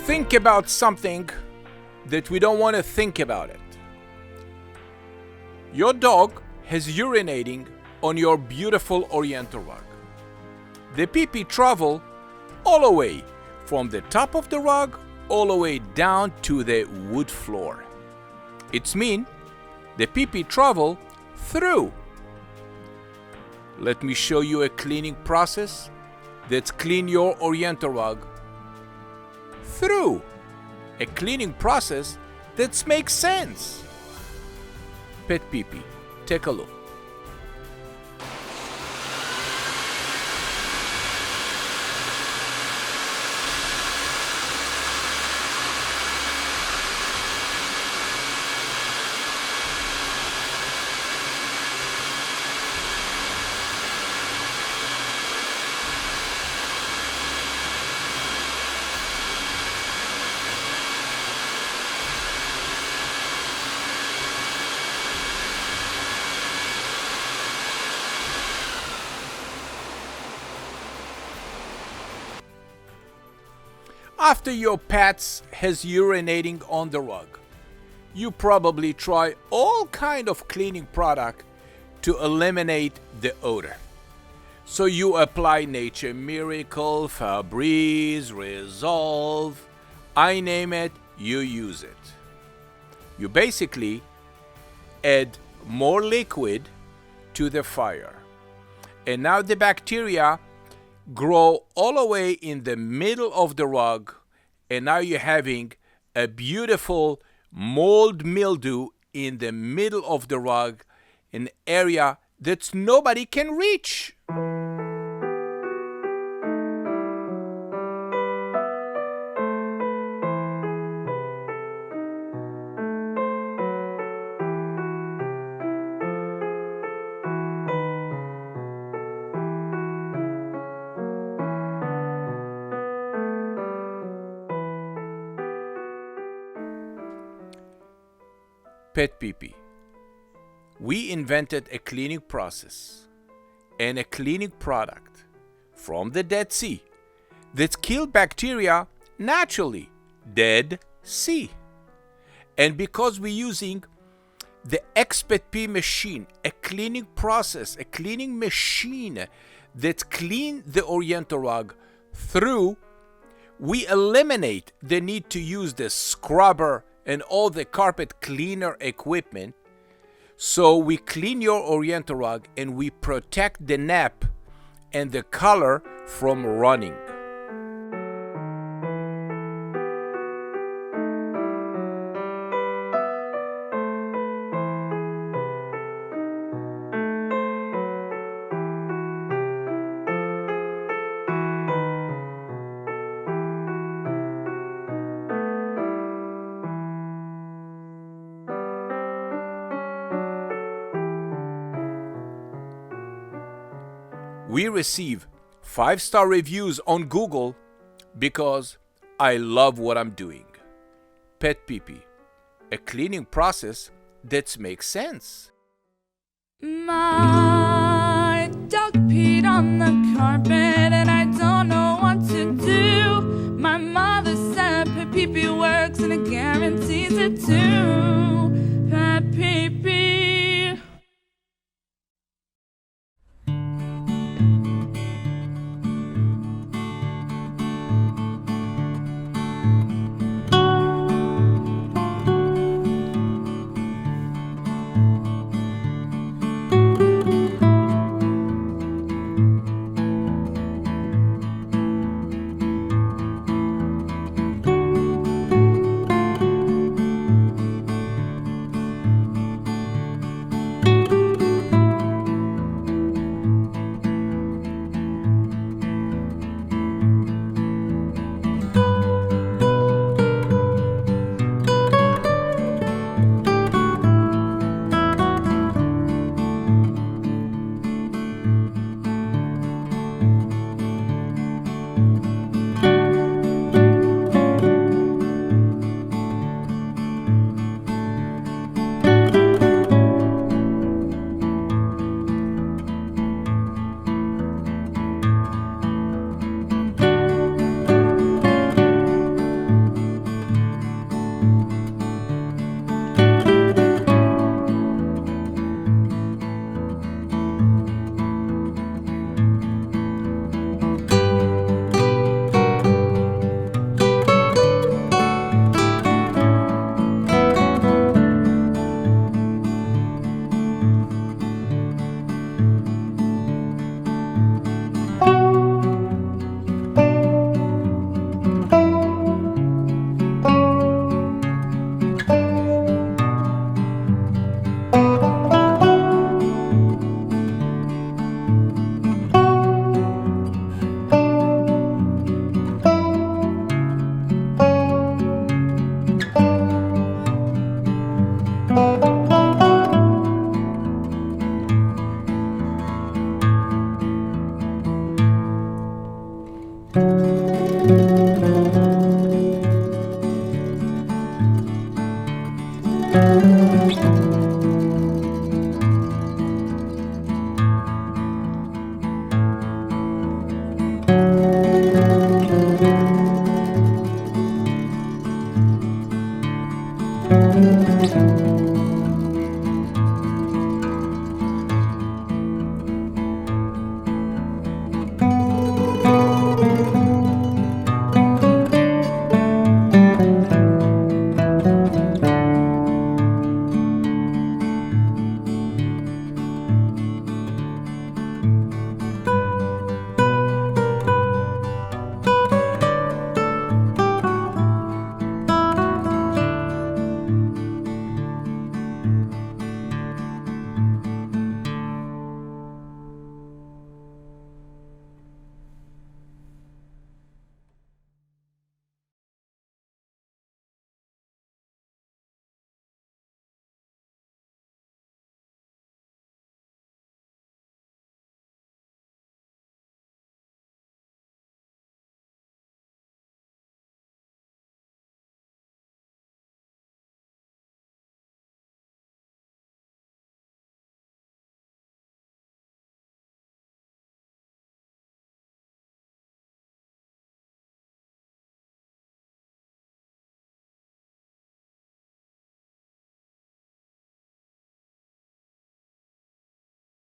think about something that we don't want to think about it. Your dog has urinating on your beautiful Oriental rug. The pee-pee travel all the way from the top of the rug all the way down to the wood floor. It's mean the pee-pee travel through. Let me show you a cleaning process that's clean your Oriental rug through. A cleaning process that makes sense. PetPeePee, take a look. After your pet has urinating on the rug, you probably try all kind of cleaning product to eliminate the odor. So you apply Nature Miracle, Febreze, Resolve, I name it, you use it. You basically add more liquid to the fire. And now the bacteria grow all the way in the middle of the rug, and now you're having a beautiful mold mildew in the middle of the rug, an area that nobody can reach. PetPeePee. We invented a cleaning process and a cleaning product from the Dead Sea that kill bacteria naturally, Dead Sea. And because we're using the PetPeePee machine, a cleaning process, a cleaning machine that clean the Oriental rug through, we eliminate the need to use the scrubber and all the carpet cleaner equipment. So we clean your Oriental rug and we protect the nap and the color from running. We receive 5-star reviews on Google because I love what I'm doing. PetPeePee, a cleaning process that makes sense. My dog peed on the carpet and I don't know what to do. My mother said PetPeePee works and it guarantees it too.